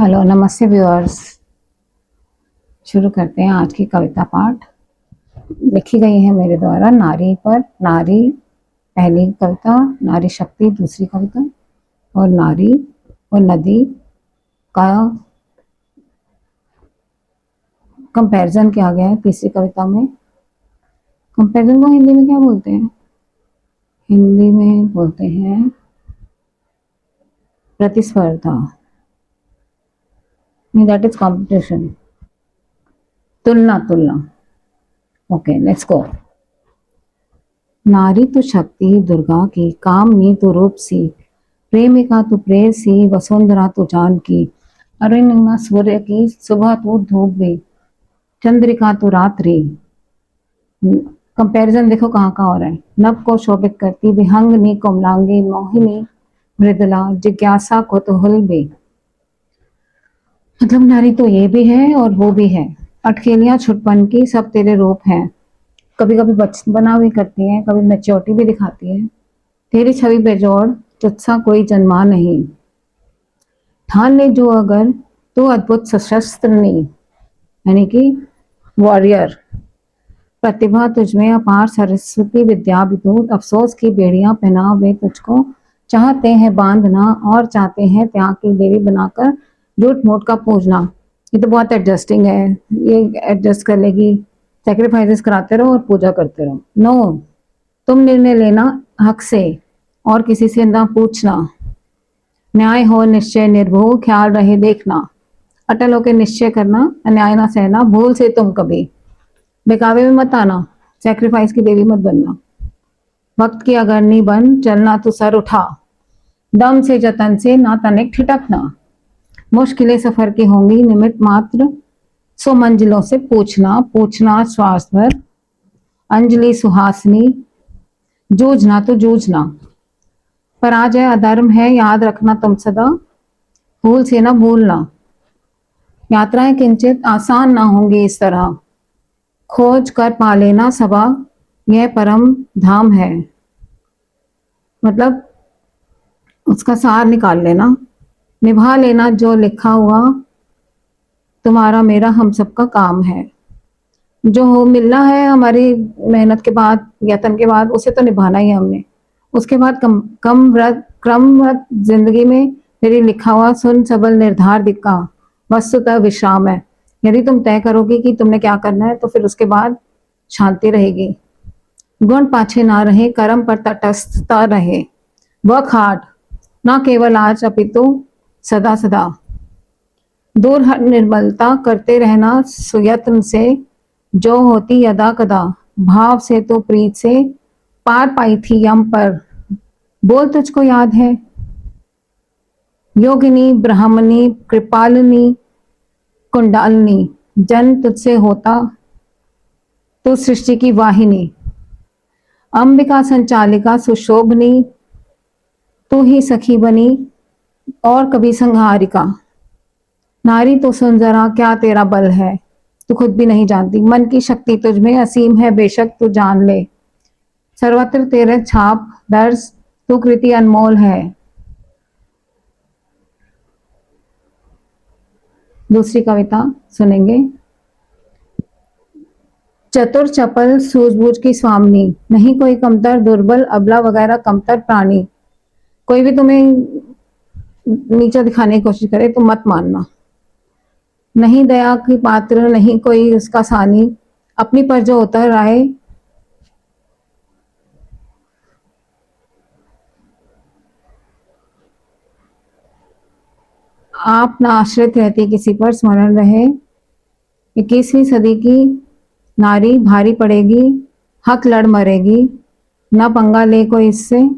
Hello, नमस्ते viewers. शुरू करते हैं आज की कविता पाठ। लिखी गई है मेरे द्वारा नारी पर। नारी पहली कविता, नारी शक्ति दूसरी कविता, और नारी और नदी का कंपैरिजन किया गया है तीसरी कविता में। कंपैरिजन को हिंदी में क्या बोलते हैं? हिंदी में बोलते हैं प्रतिस्पर्धा। That is competition. तुलना तुलना। Okay, let's go. नारी तो शक्ति दुर्गा की, कामनी तो रूप सी, प्रेमिका तू प्रेयसी, वसुंधरा तू जानकी, अरुणिमा सूर्य की, सुबह तू धूप भी, चंद्रिका तू रात्रि। कंपैरिजन देखो कहाँ कहाँ हो रहा है। नभ को शोभित करती, विहंगनी कोमलांगी, मोहिनी मृदुला, जिज्ञासा को तो हुल भी। मतलब नारी तो ये भी है और वो भी है। अटखेलियां छुटपन की, सब तेरे रूप हैं। कभी कभी बचपना भी करती है, कभी मैच्योरिटी भी दिखाती है। तेरी छवि बेजोड़, तुझसा कोई जन्मा नहीं। ठान ले जो अगर, तो अद्भुत सशस्त्र नहीं, यानी कि वॉरियर। प्रतिभा तुझमें अपार, सरस्वती विद्या विभूत, अफसोस की बेड़ियां पहना वे तुझको, चाहते हैं बांधना और चाहते हैं त्याग की बेड़ी बनाकर झूठ मूठ का पूजना। ये तो बहुत एडजस्टिंग है। ये एडजस्ट कर लेगी, सेक्रीफाइसेस कराते रहो और पूजा करते रहो। नो, तुम निर्णय लेना हक से और किसी से ना पूछना। न्याय हो निश्चय निर्भो, ख्याल रहे देखना। अटल होकर निश्चय करना, अन्याय ना सहना, भूल से तुम कभी बेकावे में मत आना, सैक्रिफाइस की देवी मत बनना। वक्त की अगरनी बन, चलना तो सर उठा, दम से जतन से ना तनिक ठिठकना। मुश्किलें सफर की होंगी निमित मात्र, सो मंजिलों से पूछना, पूछना श्वास भर। अंजलि सुहासनी, जूझना तो जूझना। पराजय अधर्म है याद रखना तुम सदा, भूल से ना भूलना। यात्राएं किंचित आसान ना होंगी इस तरह, खोज कर पा लेना सबा, यह परम धाम है। मतलब उसका सार निकाल लेना, निभा लेना जो लिखा हुआ, तुम्हारा मेरा हम सबका काम है। जो हो मिलना है हमारी मेहनत के बाद, यत्न के बाद, उसे तो निभाना ही है हमने। उसके बाद क्रमवत जिंदगी में मेरी लिखा हुआ सुन सबल निर्धार दिखा, वस्तुतः विश्राम है। यदि तुम तय करोगे कि तुमने क्या करना है तो फिर उसके बाद शांति रहेगी। गुण पाछे ना रहे, कर्म पर तटस्थता रहे। वर्क हार्ड, ना केवल आज अपितु सदा सदा। दूर हट निर्मलता करते रहना सुयत्न से, जो होती यदा कदा, भाव से तो प्रीत से पार पाई थी यम पर। बोल तुझको याद है, योगिनी ब्राह्मणी कृपालिनी कुंडालिनी, जन तुझसे होता तो सृष्टि की वाहिनी। अंबिका संचालिका सुशोभनी, तू ही सखी बनी और कभी संहारिका। नारी तो सुन जरा क्या तेरा बल है, तू खुद भी नहीं जानती। मन की शक्ति तुझमें असीम है बेशक तू जान ले, सर्वत्र तेरे छाप दर्ज, तू कृति अनमोल है। दूसरी कविता सुनेंगे। चतुर चपल सूझबूझ की स्वामिनी, नहीं कोई कमतर, दुर्बल अबला वगैरह कमतर प्राणी। कोई भी तुम्हें नीचा दिखाने की कोशिश करे तो मत मानना। नहीं दया की पात्र, नहीं कोई उसका सानी, अपनी पर जो उतर आए आप ना आश्रित रहती किसी पर, स्मरण रहे 21वीं सदी की नारी भारी पड़ेगी, हक लड़ मरेगी, न पंगा ले कोई इससे।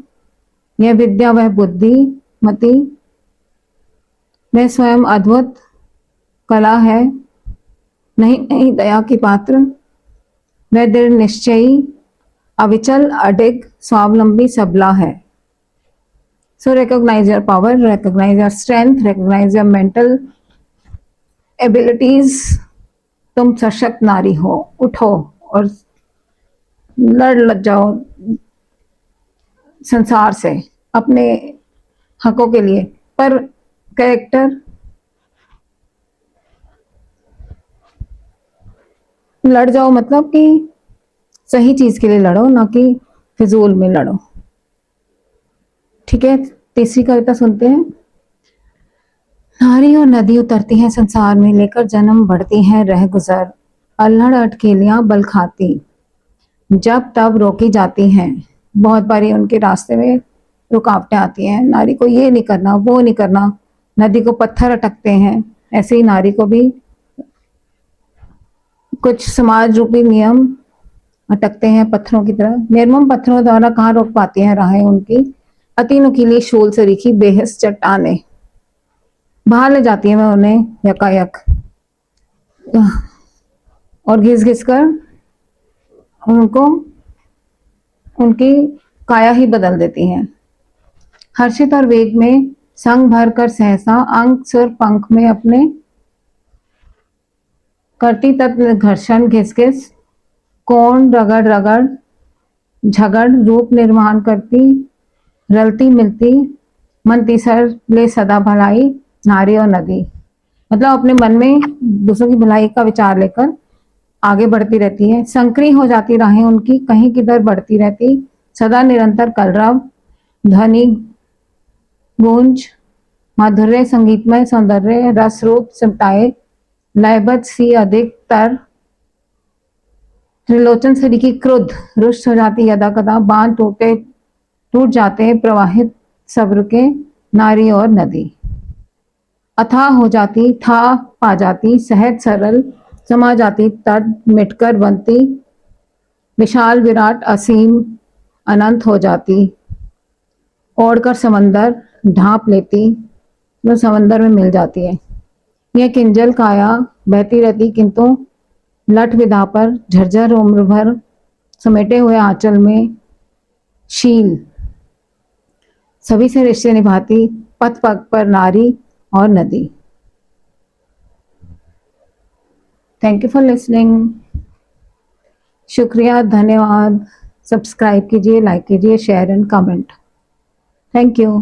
यह विद्या वह बुद्धि मति, वह स्वयं अद्भुत कला है। नहीं नहीं दया की पात्र, वह दृढ़ निश्चयी अविचल अडिग स्वावलंबी सबला है। So recognize your power, recognize your strength, recognize your mental abilities। तुम सशक्त नारी हो, उठो और लड़ जाओ संसार से अपने हकों के लिए। पर कैरेक्टर लड़ जाओ मतलब कि सही चीज के लिए लड़ो, ना कि फिजूल में लड़ो। ठीक है, तीसरी कविता सुनते हैं। नारी और नदी उतरती है संसार में, लेकर जन्म बढ़ती है रह गुजर, अल्हड़ अटकेलियां बल खाती, जब तब रोकी जाती हैं। बहुत बारी उनके रास्ते में रुकावटें आती हैं, नारी को ये नहीं करना, वो नहीं करना, नदी को पत्थर अटकते हैं, ऐसे ही नारी को भी कुछ समाज रूपी नियम अटकते हैं पत्थरों की तरह। निर्मम पत्थरों द्वारा कहाँ रोक पाती हैं राहें उनकी, अति नुकीली शूल से लिखी बेहस चट्टाने, बाहर ले जाती है मैं उन्हें यकायक, और घिस घिस कर उनको उनकी काया ही बदल देती हैं। हर्षित और वेग में संग भर कर सहसा अंक सुर पंख में अपने करती तत् घर्षण घिस घिस, कोण रगड़ रगड़ झगड़ रूप निर्माण करती, रलती मिलती मनती सर ले सदा भलाई, नारी और नदी। मतलब अपने मन में दूसरों की भलाई का विचार लेकर आगे बढ़ती रहती है। संकरी हो जाती राहें उनकी, कहीं किधर बढ़ती रहती, सदा निरंतर कलरव ध्वनि गूंज माधुर्य संगीतमय सौंदर्य रस रूप सिमटाए, लयबद्ध सी अधिकतर त्रिलोचन से लिखी क्रुद्ध, रुष्ट हो जाती यदा कदा, बांध टूट जाते प्रवाहित सब्र के, नारी और नदी। अथाह हो जाती, था पा जाती, सहज सरल समा जाती, तट मिटकर बनती, विशाल विराट असीम अनंत हो जाती, ओढ़कर समंदर ढांप लेती, वो समंदर में मिल जाती है। यह किंजल काया बहती रहती, किंतु लठ विधा पर झरझर उम्र भर समेटे हुए आंचल में शील सभी से रिश्ते निभाती, पथ पग पर नारी और नदी। Thank you for listening. शुक्रिया, धन्यवाद। सब्सक्राइब कीजिए, लाइक कीजिए, share and comment. Thank you.